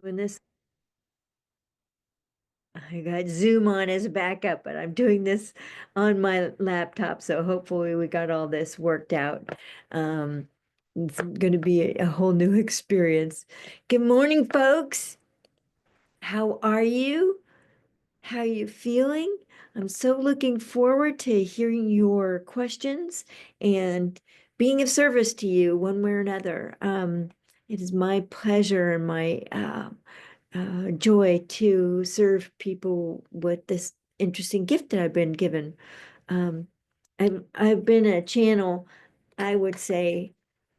doing this. I got Zoom on as a backup, but I'm doing this on my laptop, so hopefully we got all this worked out. It's going to be a whole new experience. Good morning, folks. How are you? How are you feeling? I'm so looking forward to hearing your questions and being of service to you one way or another. It is my pleasure and my joy to serve people with this interesting gift that I've been given. Um, I've been a channel, I would say,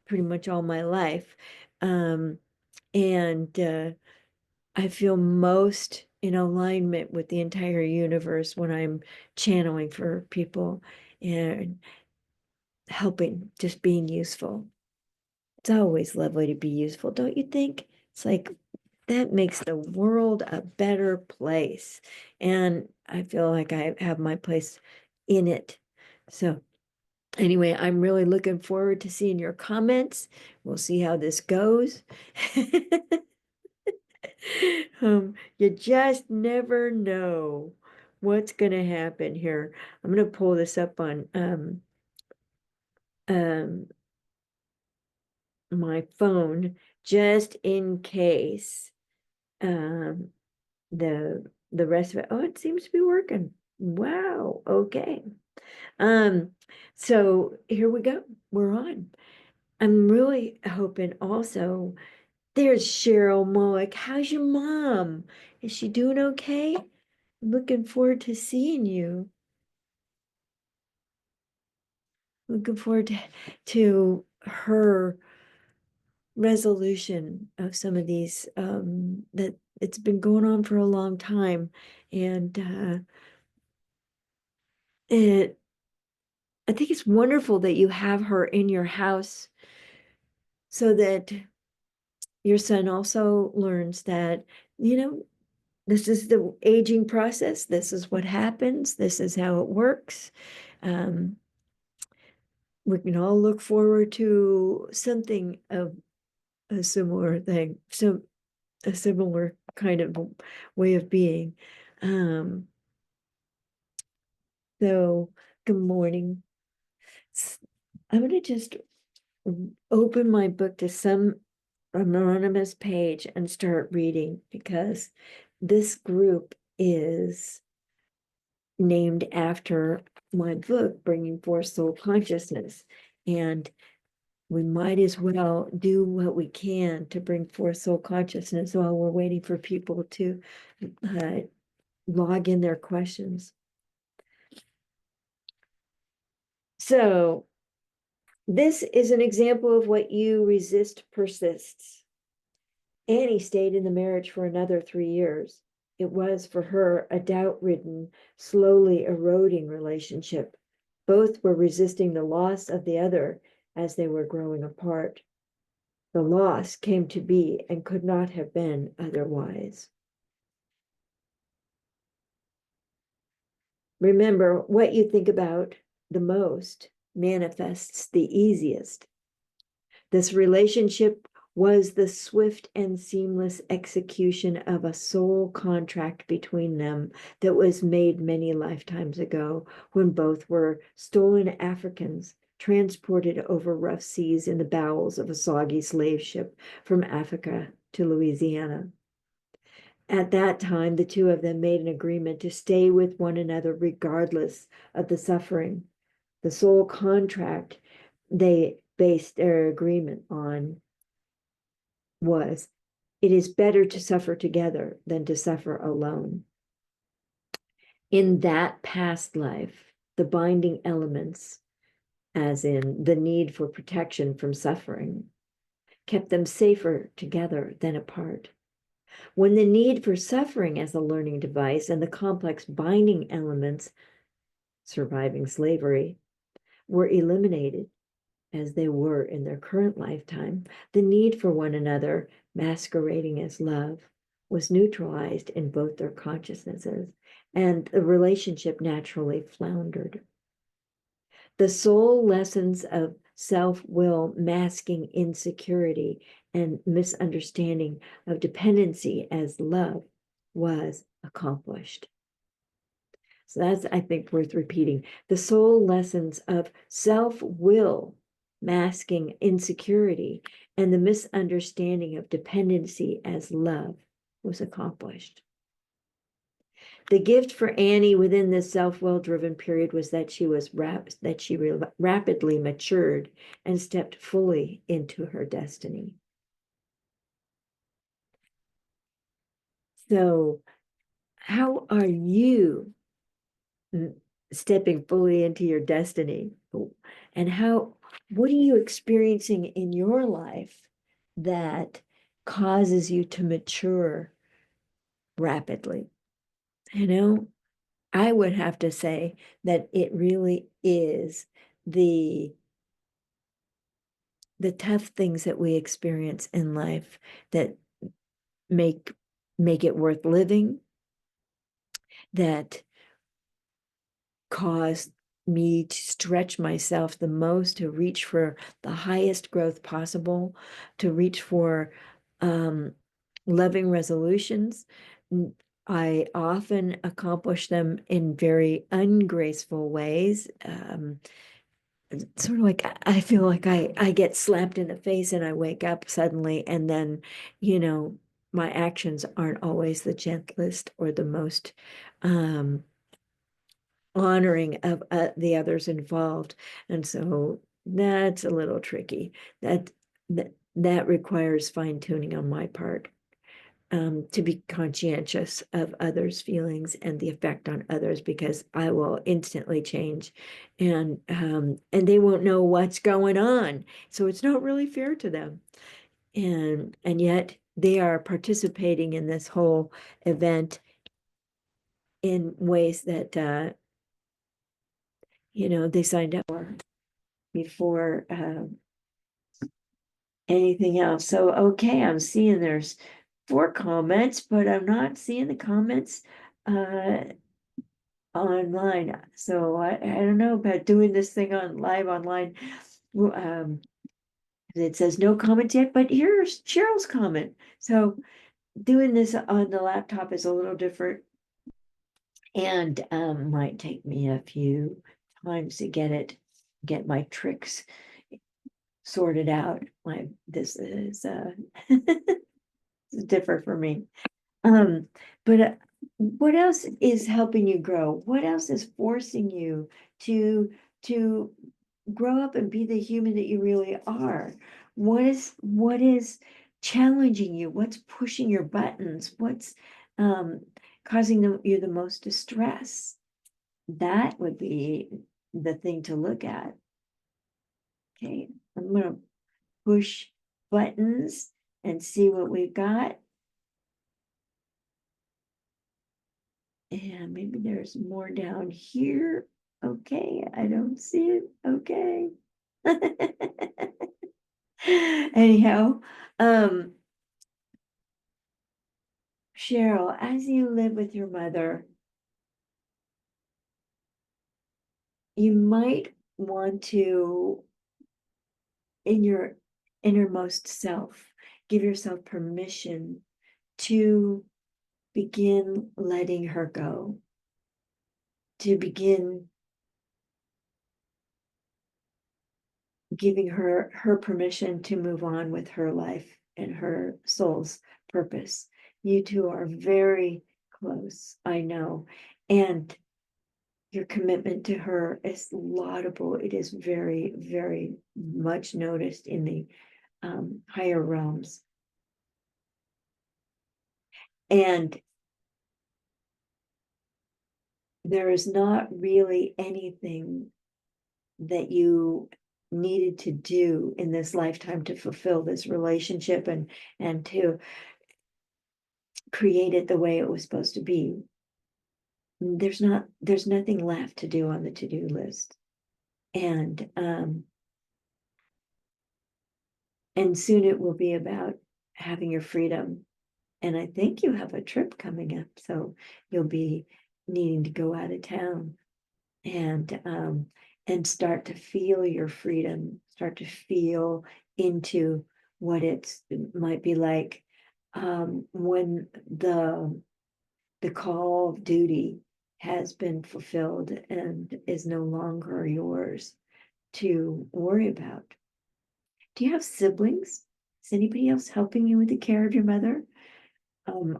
pretty much all my life, and I feel most in alignment with the entire universe when I'm channeling for people and helping, just being useful. It's always lovely to be useful, don't you think? It's like that makes the world a better place. And I feel like I have my place in it. So anyway, I'm really looking forward to seeing your comments. We'll see how this goes. You just never know what's going to happen here. I'm going to pull this up on um, my phone just in case. Um, the rest of it. Oh, it seems to be working. Wow. Okay. So here we go. We're on. I'm really hoping also there's Cheryl Mullick. How's your mom? Is she doing okay? Looking forward to seeing you. Looking forward to her resolution of some of these that it's been going on for a long time. And it I think it's wonderful that you have her in your house so that your son also learns that, this is the aging process. This is what happens. This is how it works. Um, we can all look forward to something of a similar thing, so a similar kind of way of being. Um, so good morning. I'm going to just open my book to some anonymous page and start reading because this group is named after my book, Bringing Forth Soul Consciousness. And we might as well do what we can to bring forth soul consciousness while we're waiting for people to log in their questions. So this is an example of what you resist persists. Annie stayed in the marriage for another 3 years. It was for her a doubt-ridden, slowly eroding relationship. Both were resisting the loss of the other as they were growing apart. The loss came to be and could not have been otherwise. Remember, what you think about the most manifests the easiest. This relationship was the swift and seamless execution of a soul contract between them that was made many lifetimes ago when both were stolen Africans transported over rough seas in the bowels of a soggy slave ship from Africa to Louisiana. At that time, the two of them made an agreement to stay with one another regardless of the suffering. The soul contract they based their agreement on was, it is better to suffer together than to suffer alone. In that past life, the binding elements, as in the need for protection from suffering, kept them safer together than apart. When the need for suffering as a learning device and the complex binding elements, surviving slavery, were eliminated, as they were in their current lifetime, the need for one another, masquerading as love, was neutralized in both their consciousnesses, and the relationship naturally floundered. The soul lessons of self-will masking insecurity and misunderstanding of dependency as love was accomplished. So that's, I think, worth repeating. The soul lessons of self-will masking insecurity and the misunderstanding of dependency as love was accomplished. The gift for Annie within this self-will driven period was that she rapidly matured and stepped fully into her destiny. So, how are you stepping fully into your destiny? And what are you experiencing in your life that causes you to mature rapidly? I would have to say that it really is the tough things that we experience in life that make it worth living, that cause me to stretch myself the most, to reach for the highest growth possible, to reach for loving resolutions. I often accomplish them in very ungraceful ways. Sort of like I feel like I get slapped in the face and I wake up suddenly, and then, my actions aren't always the gentlest or the most honoring of the others involved. And so that's a little tricky. That requires fine-tuning on my part, to be conscientious of others' feelings and the effect on others, because I will instantly change, and they won't know what's going on. So it's not really fair to them. And yet they are participating in this whole event in ways that they signed up for before anything else. So, okay, I'm seeing there's 4 comments, but I'm not seeing the comments online. So I don't know about doing this thing on live online. It says no comments yet, but here's Cheryl's comment. So doing this on the laptop is a little different, and might take me a few times to get my tricks sorted out. This is different for me. But what else is helping you grow? What else is forcing you to grow up and be the human that you really are? What is challenging you? What's pushing your buttons? What's causing you the most distress? That would be the thing to look at. Okay, I'm gonna push buttons and see what we've got. And maybe there's more down here. Okay, I don't see it. Okay. Anyhow, Cheryl, as you live with your mother, you might want to, in your innermost self, give yourself permission to begin letting her go, to begin giving her permission to move on with her life and her soul's purpose. You two are very close, I know, and your commitment to her is laudable. It is very, very much noticed in the higher realms. And there is not really anything that you needed to do in this lifetime to fulfill this relationship and to create it the way it was supposed to be. There's nothing left to do on the to-do list. And soon it will be about having your freedom. And I think you have a trip coming up, so you'll be needing to go out of town. And and start to feel your freedom, start to feel into what it might be like when the call of duty has been fulfilled and is no longer yours to worry about. Do you have siblings? Is anybody else helping you with the care of your mother?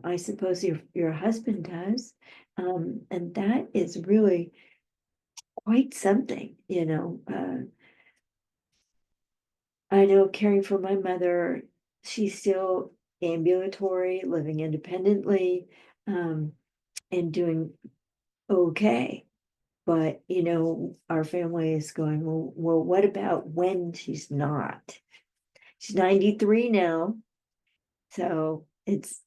I suppose your husband does. And that is really quite something, you know. I know caring for my mother, she's still ambulatory, living independently, and doing okay. But, you know, our family is going, well, what about when she's not? She's 93 now. So it's,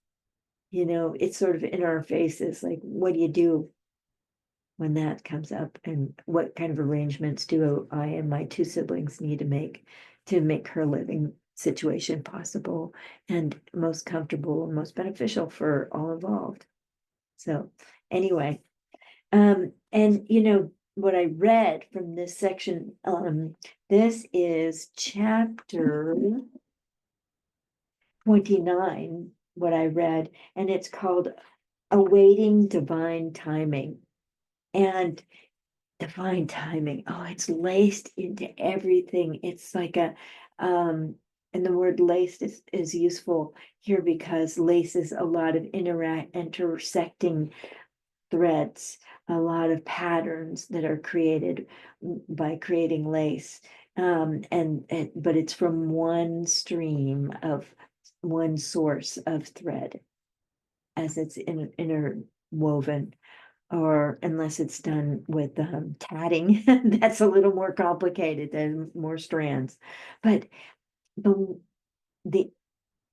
you know, it's sort of in our faces. Like, what do you do when that comes up? And what kind of arrangements do I and my two siblings need to make her living situation possible and most comfortable and most beneficial for all involved? So anyway, and you know, what I read from this section, this is chapter 29, what I read, and it's called Awaiting Divine Timing. And divine timing, oh, it's laced into everything. It's like and the word laced is useful here because laces a lot of intersecting threads, a lot of patterns that are created by creating lace. But it's from one stream of one source of thread as it's interwoven, or unless it's done with tatting, that's a little more complicated, than more strands. But the the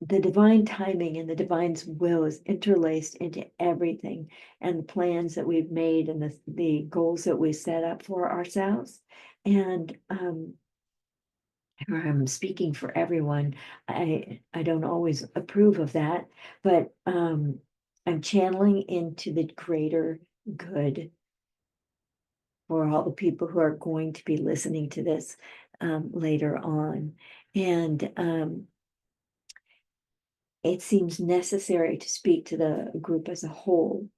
the divine timing and the divine's will is interlaced into everything, and the plans that we've made and the goals that we set up for ourselves. And I'm speaking for everyone. I don't always approve of that, but I'm channeling into the greater good for all the people who are going to be listening to this later on. And it seems necessary to speak to the group as a whole.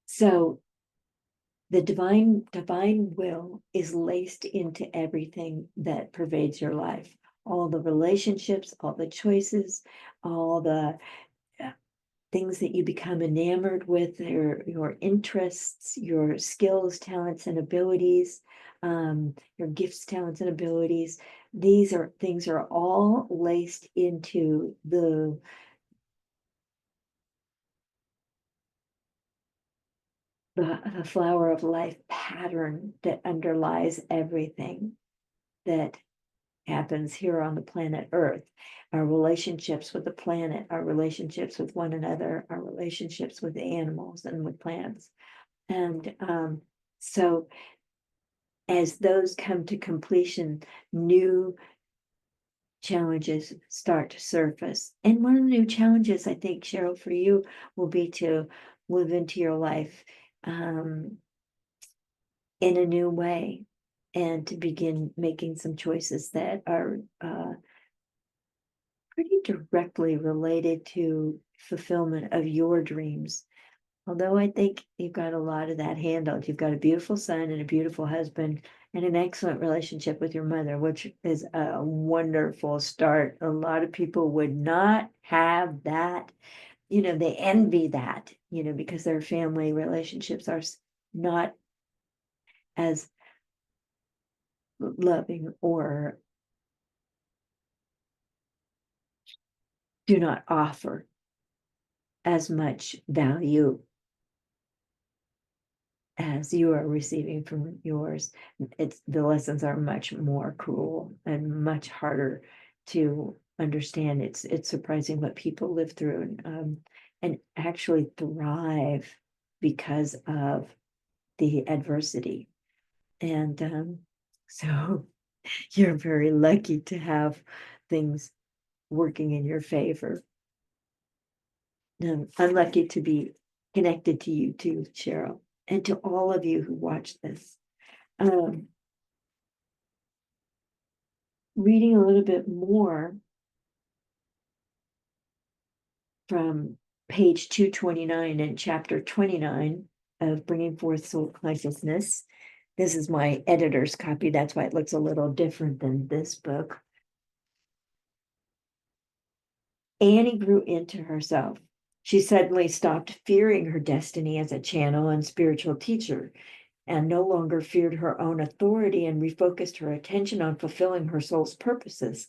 So the divine will is laced into everything that pervades your life, all the relationships, all the choices, all the things that you become enamored with, your interests, your skills, talents, and abilities, your gifts, talents, and abilities. These are things are all laced into the flower of life pattern that underlies everything that happens here on the planet Earth. Our relationships with the planet, our relationships with one another, our relationships with animals and with plants. And so as those come to completion, new challenges start to surface. And one of the new challenges, I think, Cheryl, for you will be to move into your life in a new way and to begin making some choices that are pretty directly related to fulfillment of your dreams. Although I think you've got a lot of that handled. You've got a beautiful son and a beautiful husband and an excellent relationship with your mother, which is a wonderful start. A lot of people would not have that. You know, they envy that, you know, because their family relationships are not as loving or do not offer as much value as you are receiving from yours. It's the lessons are much more cruel and much harder to understand. It's surprising what people live through and actually thrive because of the adversity. And so you're very lucky to have things working in your favor. I'm lucky to be connected to you too, Cheryl. and to all of you who watch this. Reading a little bit more from page 229 and chapter 29 of Bringing Forth Soul Consciousness. This is my editor's copy. That's why it looks a little different than this book. Annie grew into herself. She suddenly stopped fearing her destiny as a channel and spiritual teacher, and no longer feared her own authority, and refocused her attention on fulfilling her soul's purposes.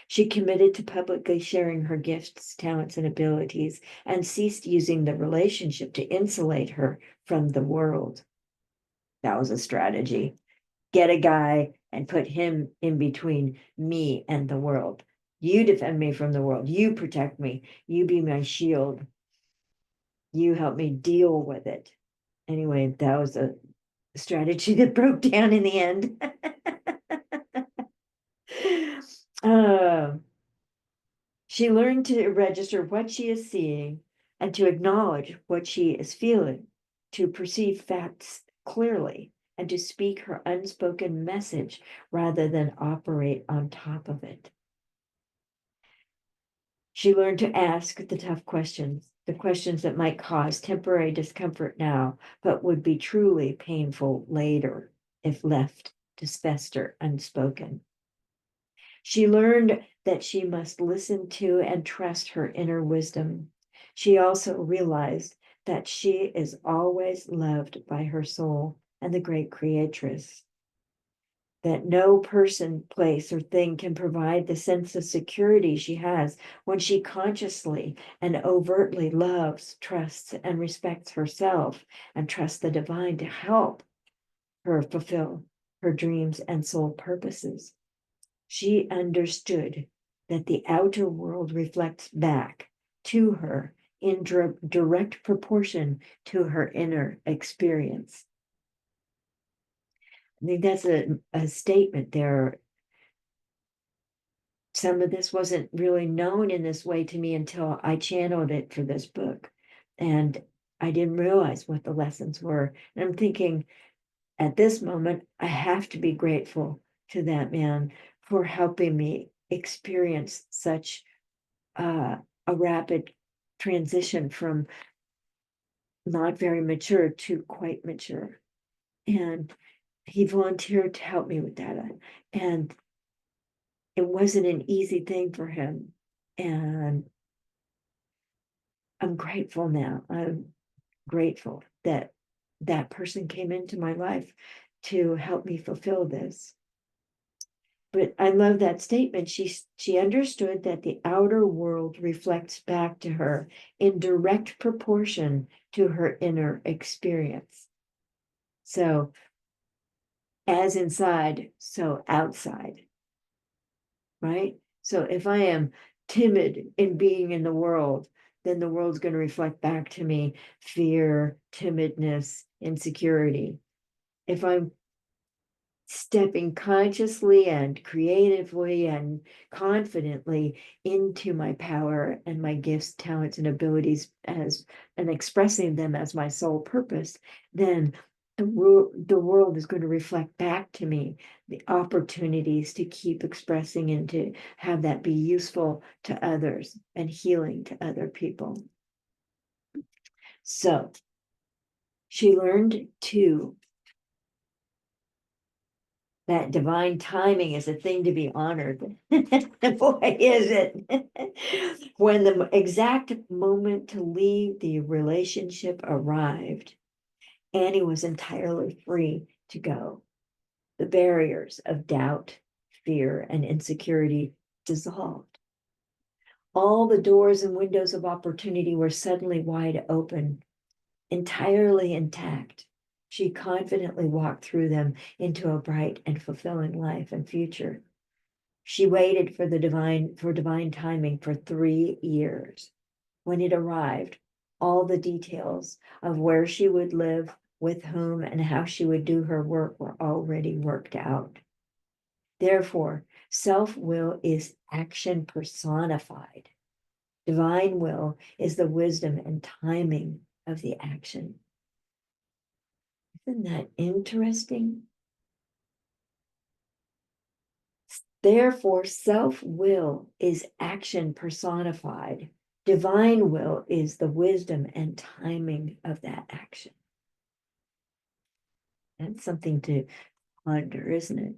She committed to publicly sharing her gifts, talents, and abilities, and ceased using the relationship to insulate her from the world. That was a strategy. Get a guy and put him in between me and the world. You defend me from the world. You protect me. You be my shield. You help me deal with it. Anyway, that was a strategy that broke down in the end. She learned to register what she is seeing and to acknowledge what she is feeling, to perceive facts clearly, and to speak her unspoken message rather than operate on top of it. She learned to ask the tough questions, the questions that might cause temporary discomfort now, but would be truly painful later if left to fester unspoken. She learned that she must listen to and trust her inner wisdom. She also realized that she is always loved by her soul and the great creatress, that no person, place, or thing can provide the sense of security she has when she consciously and overtly loves, trusts, and respects herself, and trusts the divine to help her fulfill her dreams and soul purposes. She understood that the outer world reflects back to her in direct proportion to her inner experience. I think that's a statement there. Some of this wasn't really known in this way to me until I channeled it for this book. And I didn't realize what the lessons were. And I'm thinking, at this moment, I have to be grateful to that man for helping me experience such a rapid transition from not very mature to quite mature. And he volunteered to help me with that. And it wasn't an easy thing for him. And I'm grateful now. I'm grateful that that person came into my life to help me fulfill this. But I love that statement. She understood that the outer world reflects back to her in direct proportion to her inner experience. So, as inside, so outside, right? So, if I am timid in being in the world, then the world's going to reflect back to me fear, timidness, insecurity. If I'm stepping consciously and creatively and confidently into my power and my gifts, talents, and abilities as and expressing them as my sole purpose, then the world is going to reflect back to me the opportunities to keep expressing and to have that be useful to others and healing to other people. So she learned to that divine timing is a thing to be honored. Boy, is it. When the exact moment to leave the relationship arrived, Annie was entirely free to go. The barriers of doubt, fear, and insecurity dissolved. All the doors and windows of opportunity were suddenly wide open, entirely intact. She confidently walked through them into a bright and fulfilling life and future. She waited for divine timing for 3 years. When it arrived, all the details of where she would live, with whom, and how she would do her work were already worked out. Therefore, self-will is action personified. Divine will is the wisdom and timing of the action. Isn't that interesting? Therefore, self-will is action personified. Divine will is the wisdom and timing of that action. That's something to ponder, isn't it?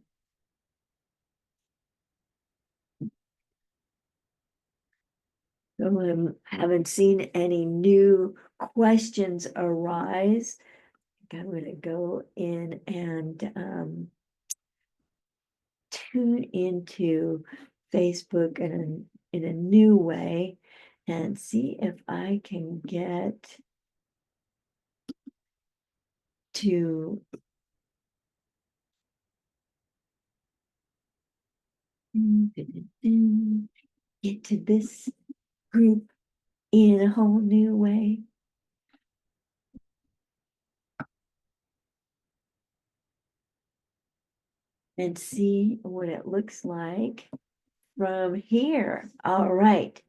So I haven't seen any new questions arise. I'm going to go in and tune into Facebook in a new way and see if I can get to get to this group in a whole new way. And see what it looks like from here. All right.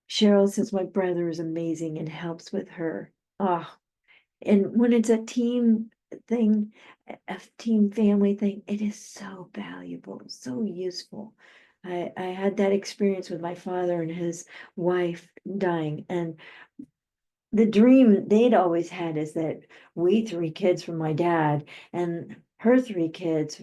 Cheryl says my brother is amazing and helps with her. Oh, and when it's a team thing, a team family thing, it is so valuable, so useful. I had that experience with my father and his wife dying, and the dream they'd always had is that we three kids from my dad and her three kids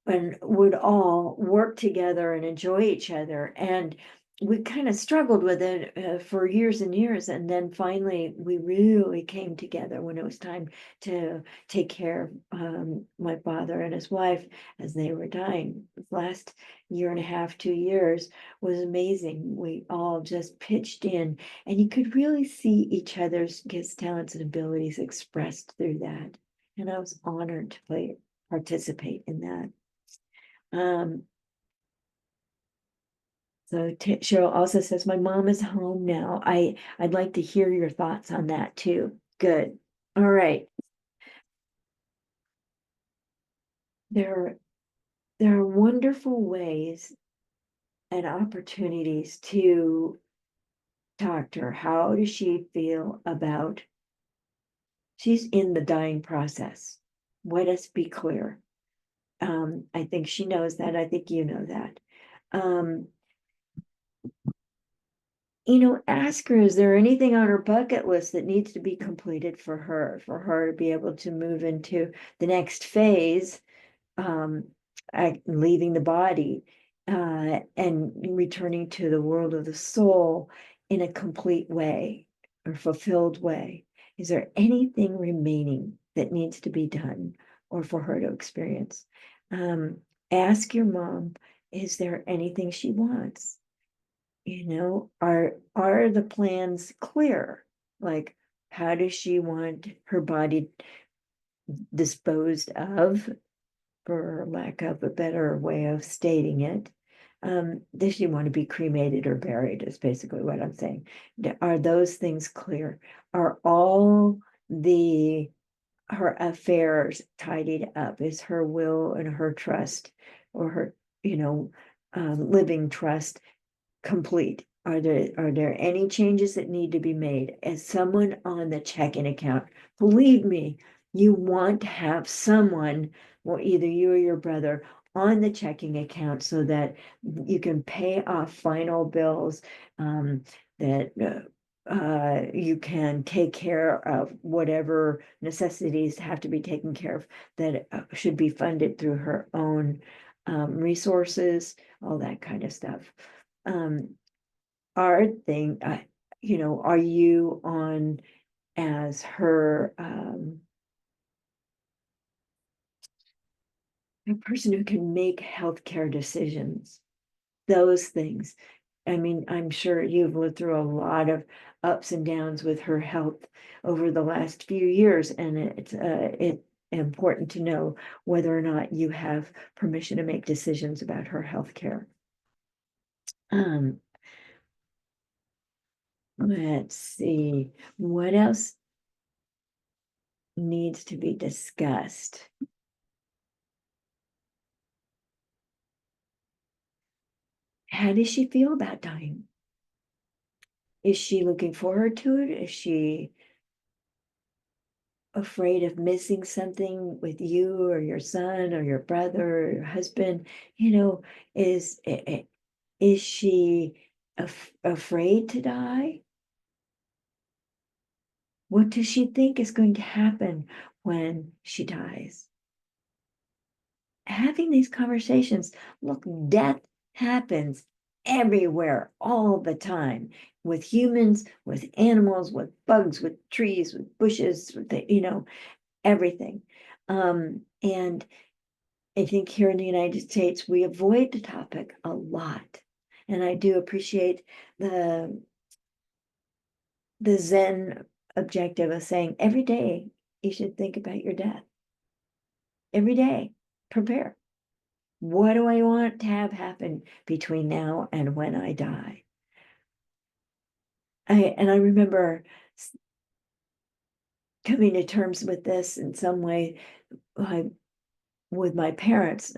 and would all work together and enjoy each other. And we kind of struggled with it for years and years. And then finally, we really came together when it was time to take care of my father and his wife as they were dying. The last year and a half, 2 years was amazing. We all just pitched in, and you could really see each other's gifts, talents, and abilities expressed through that. And I was honored to participate in that. So Cheryl also says, my mom is home now. I'd like to hear your thoughts on that too. Good. All right. There, there are wonderful ways and opportunities to talk to her. How does she feel about, she's in the dying process. Let us be clear. I think she knows that. I think you know that. Ask her, is there anything on her bucket list that needs to be completed for her to be able to move into the next phase, um, leaving the body, and returning to the world of the soul in a complete way or fulfilled way? Is there anything remaining that needs to be done or for her to experience? Ask your mom, is there anything she wants? Are the plans clear? Like, how does she want her body disposed of, for lack of a better way of stating it? Does she want to be cremated or buried, is basically what I'm saying. Are those things clear? Are all her affairs tidied up? Is her will and her trust, or her, living trust, complete? Are there any changes that need to be made? As someone on the checking account, believe me, you want to have someone, or either you or your brother, on the checking account so that you can pay off final bills, that you can take care of whatever necessities have to be taken care of that should be funded through her own resources, all that kind of stuff. Are you on as her a person who can make healthcare decisions? Those things. I mean, I'm sure you've lived through a lot of ups and downs with her health over the last few years, and it's important to know whether or not you have permission to make decisions about her healthcare. Let's see, what else needs to be discussed? How does she feel about dying? Is she looking forward to it? Is she afraid of missing something with you or your son or your brother or your husband? You know, is she afraid to die? What does she think is going to happen when she dies? Having these conversations, look, death happens everywhere all the time, with humans, with animals, with bugs, with trees, with bushes, with everything. And I think here in the United States, we avoid the topic a lot. And I do appreciate the Zen objective of saying every day you should think about your death. Every day, prepare. What do I want to have happen between now and when I die? I remember coming to terms with this in some way, with my parents.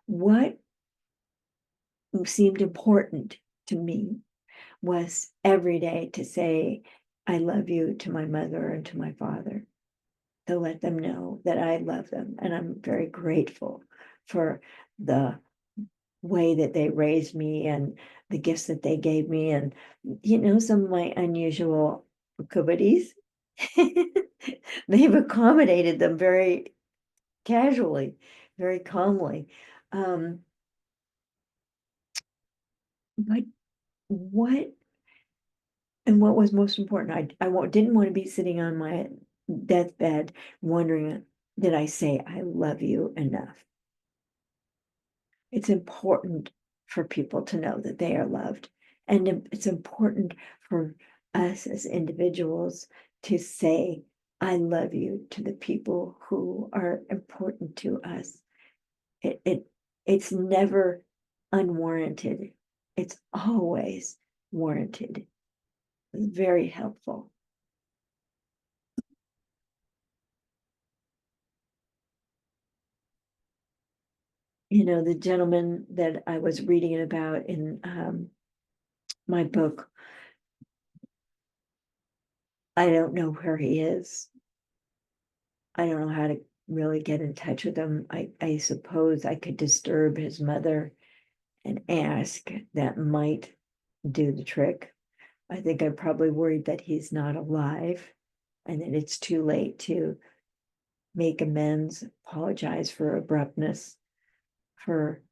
What seemed important to me was every day to say, I love you to my mother and to my father, to let them know that I love them. And I'm very grateful for the way that they raised me and the gifts that they gave me, and some of my unusual proclivities. They've accommodated them very casually, very calmly. But what was most important? Didn't want to be sitting on my deathbed wondering, did I say I love you enough? It's important for people to know that they are loved. And it's important for us as individuals to say, I love you to the people who are important to us. It's never unwarranted. It's always warranted. It's very helpful. The gentleman that I was reading about in my book, I don't know where he is. I don't know how to really get in touch with him. I suppose I could disturb his mother and ask. That might do the trick. I think I'm probably worried that he's not alive and that it's too late to make amends, apologize for abruptness, for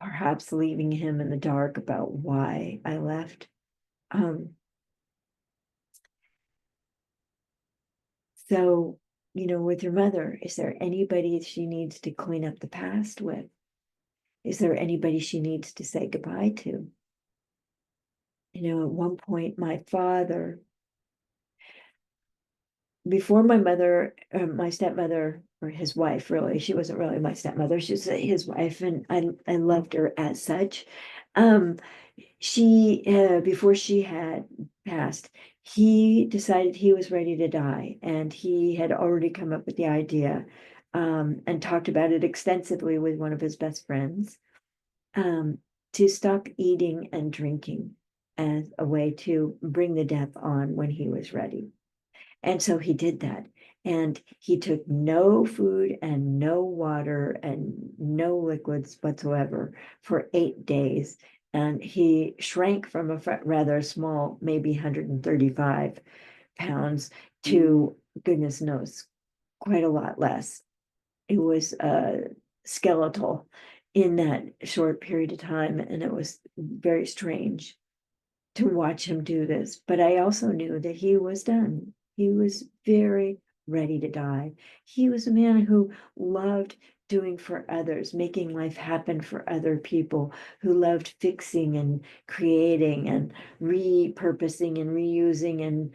perhaps leaving him in the dark about why I left. So, with your mother, is there anybody she needs to clean up the past with? Is there anybody she needs to say goodbye to? At one point, my father, before my mother, my stepmother, or his wife, really, she wasn't really my stepmother, she was his wife, and I loved her as such. She, before she had passed, he decided he was ready to die, and he had already come up with the idea, and talked about it extensively with one of his best friends, to stop eating and drinking as a way to bring the death on when he was ready. And so he did that. And he took no food and no water and no liquids whatsoever for 8 days. And he shrank from a rather small, maybe 135 pounds to, goodness knows, quite a lot less. It was skeletal in that short period of time. And it was very strange to watch him do this. But I also knew that he was done. He was very ready to die. He was a man who loved doing for others, making life happen for other people, who loved fixing and creating and repurposing and reusing and,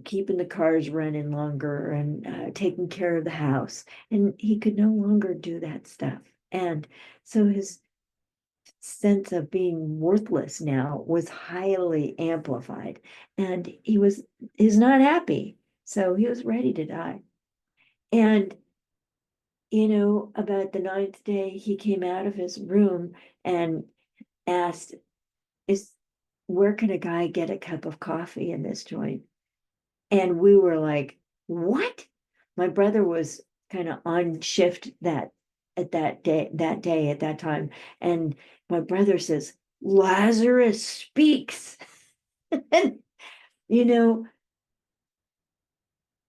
keeping the cars running longer and taking care of the house. And he could no longer do that stuff. And so his sense of being worthless now was highly amplified, and he's not happy, so he was ready to die. And about the 9th day, he came out of his room and asked, is where can a guy get a cup of coffee in this joint? And we were like, What? My brother was kind of on shift that day at that time. And my brother says, Lazarus speaks. And, you know,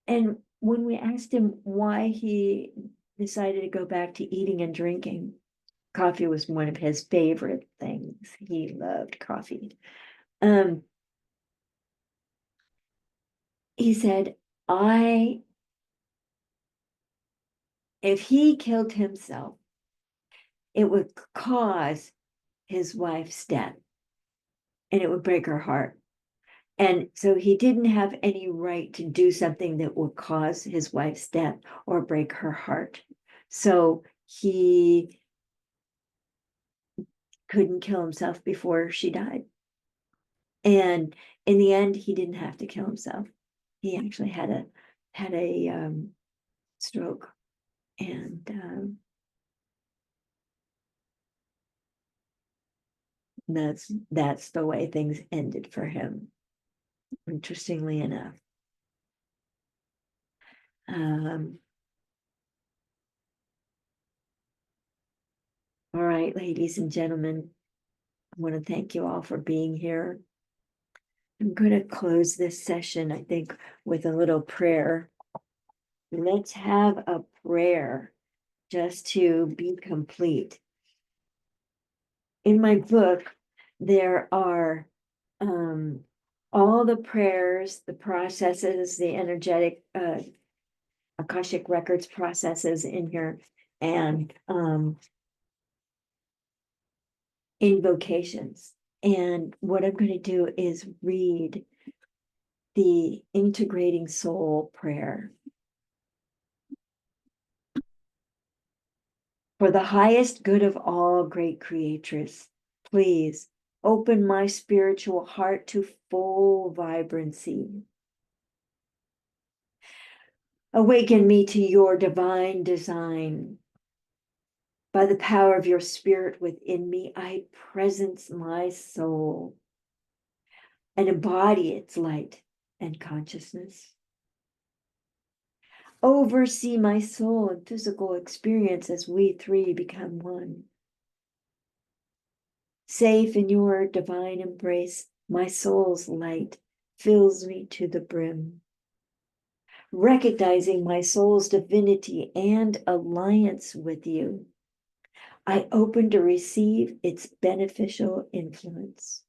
and when we asked him why he decided to go back to eating and drinking, coffee was one of his favorite things. He loved coffee. He said, if he killed himself, it would cause his wife's death and it would break her heart. And so he didn't have any right to do something that would cause his wife's death or break her heart. So he couldn't kill himself before she died. And in the end, he didn't have to kill himself. He actually had a stroke, and that's the way things ended for him, interestingly enough. All right, ladies and gentlemen, I want to thank you all for being here. I'm going to close this session, I think, with a little prayer. Let's have a prayer just to be complete. In my book, there are all the prayers, the processes, the energetic Akashic Records processes in here, and invocations. And what I'm going to do is read the integrating soul prayer. For the highest good of all, great creatress, please open my spiritual heart to full vibrancy. Awaken me to your divine design. By the power of your spirit within me, I presence my soul and embody its light and consciousness. Oversee my soul and physical experience as we three become one. Safe in your divine embrace, my soul's light fills me to the brim. Recognizing my soul's divinity and alliance with you, I open to receive its beneficial influence.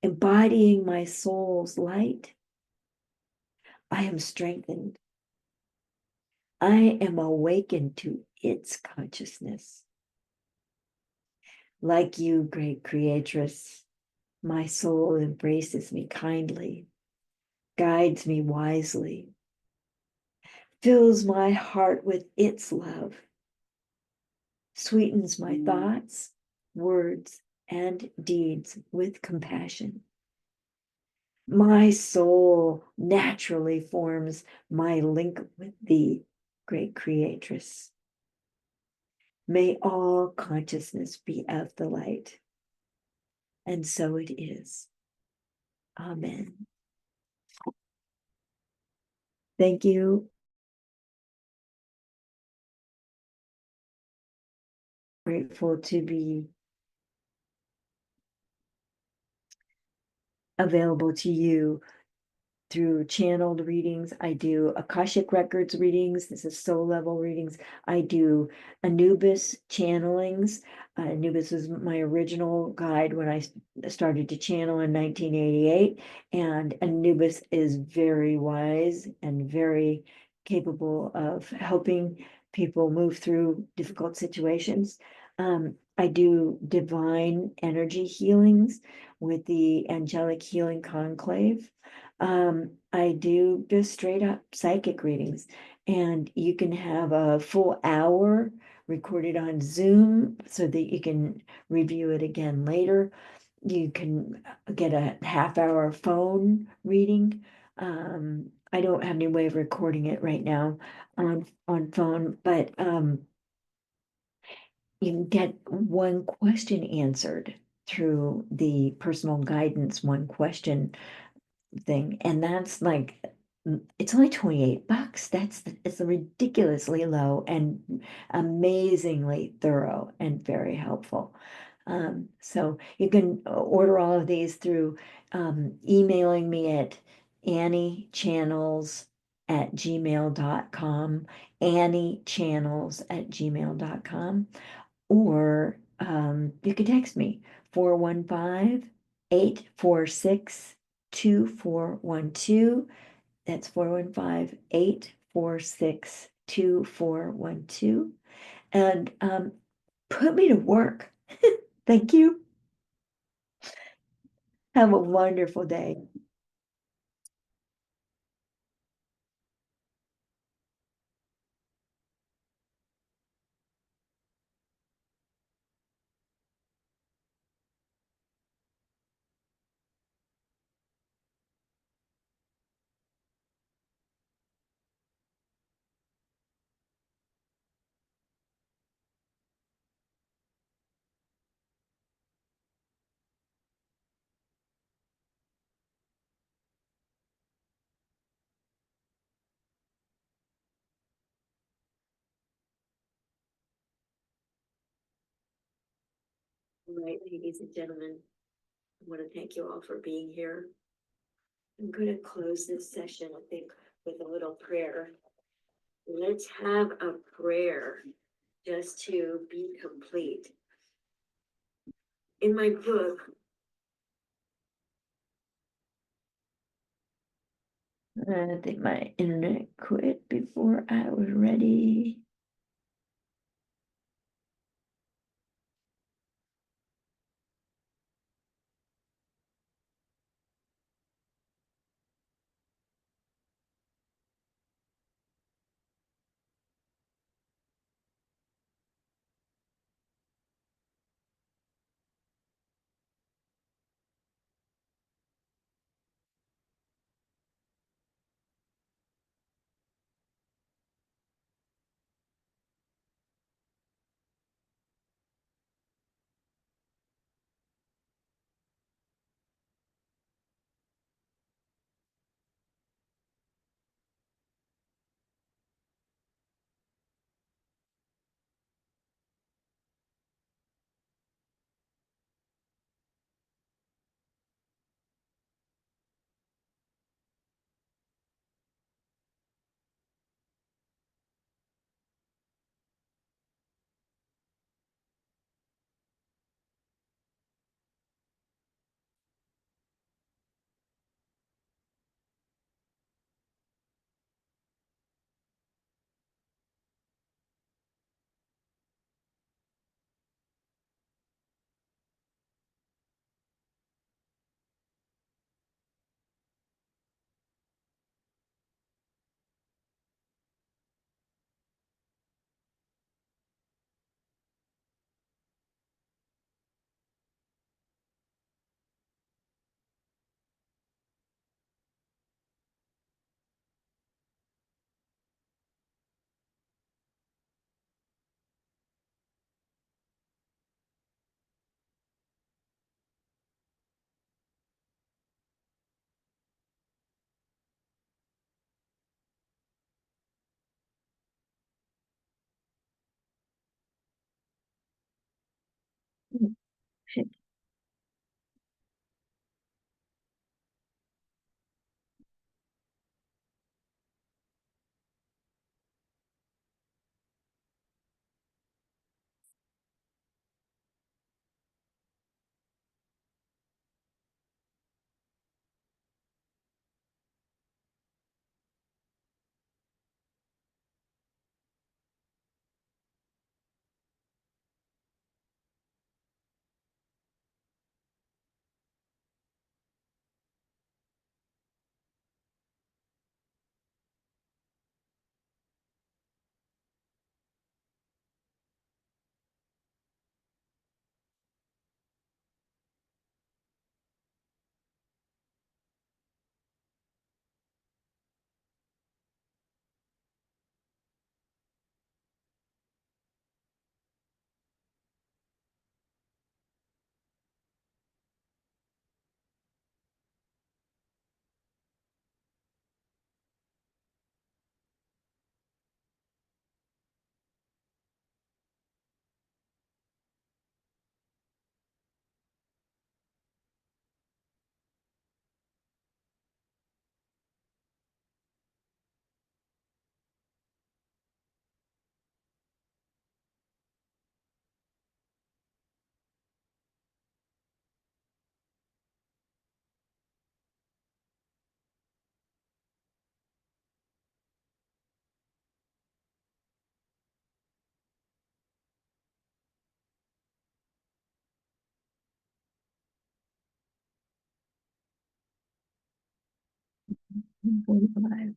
Embodying my soul's light, I am strengthened. I am awakened to its consciousness. Like you, great creatress, my soul embraces me kindly, guides me wisely, fills my heart with its love, sweetens my thoughts, words, and deeds with compassion. My soul naturally forms my link with thee, great creatress. May all consciousness be of the light. And so it is. Amen. Thank you. Grateful to be available to you through channeled readings. I do Akashic Records readings. This is soul level readings. I do Anubis channelings. Anubis was my original guide when I started to channel in 1988. And Anubis is very wise and very capable of helping people move through difficult situations. I do divine energy healings with the Angelic Healing Conclave. I do just straight up psychic readings, and you can have a full hour recorded on Zoom so that you can review it again later. You can get a half-hour phone reading. I don't have any way of recording it right now on phone, but you can get one question answered through the personal guidance one question thing. And that's like it's only $28. It's ridiculously low and amazingly thorough and very helpful. So you can order all of these through emailing me at anniechannels@gmail.com, anniechannels@gmail.com, or you can text me 415-846-2412. That's 415-846-2412. And put me to work. Thank you. Have a wonderful day. All right, ladies and gentlemen, I want to thank you all for being here. I'm going to close this session, I think, with a little prayer. Let's have a prayer just to be complete. In my book, I think my internet quit before I was ready. 145.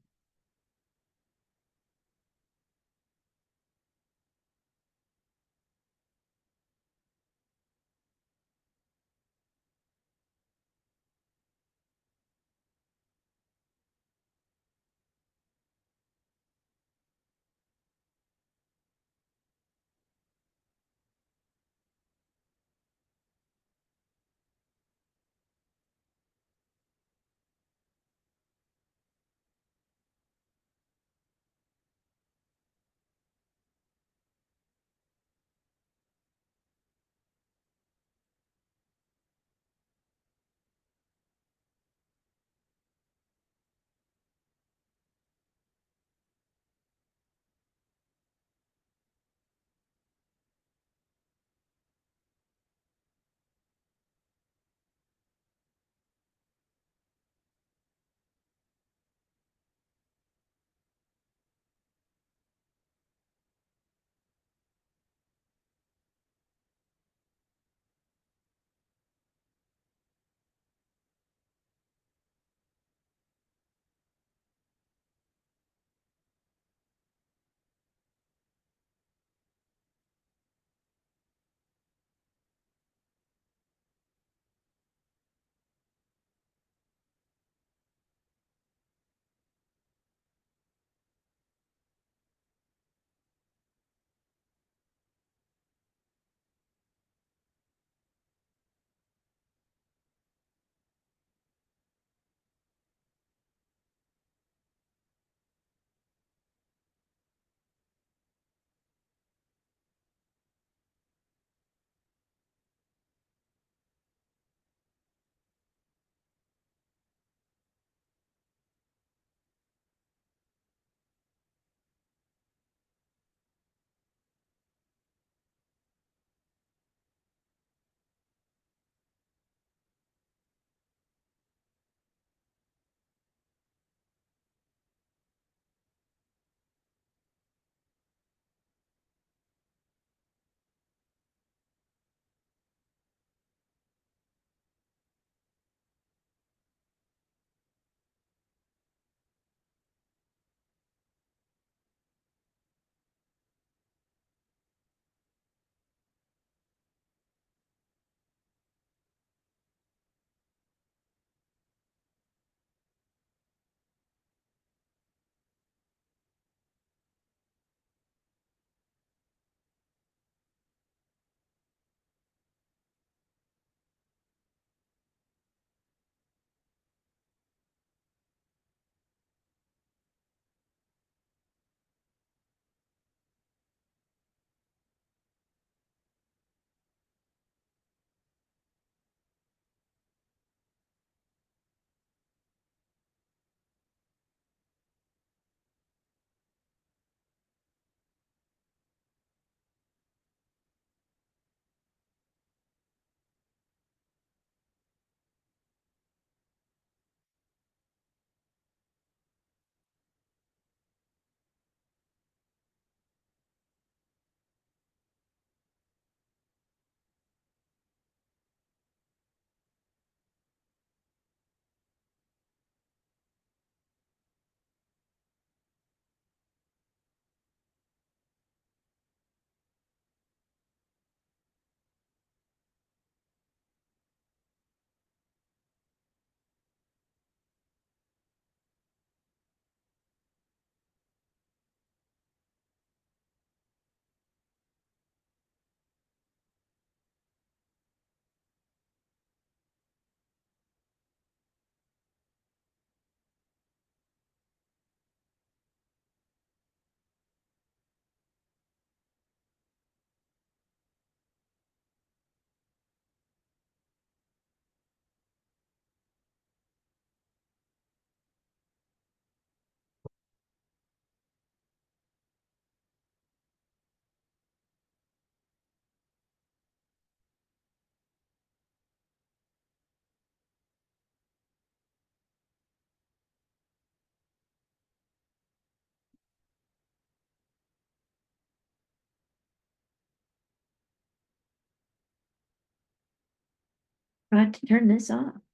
I have to turn this off.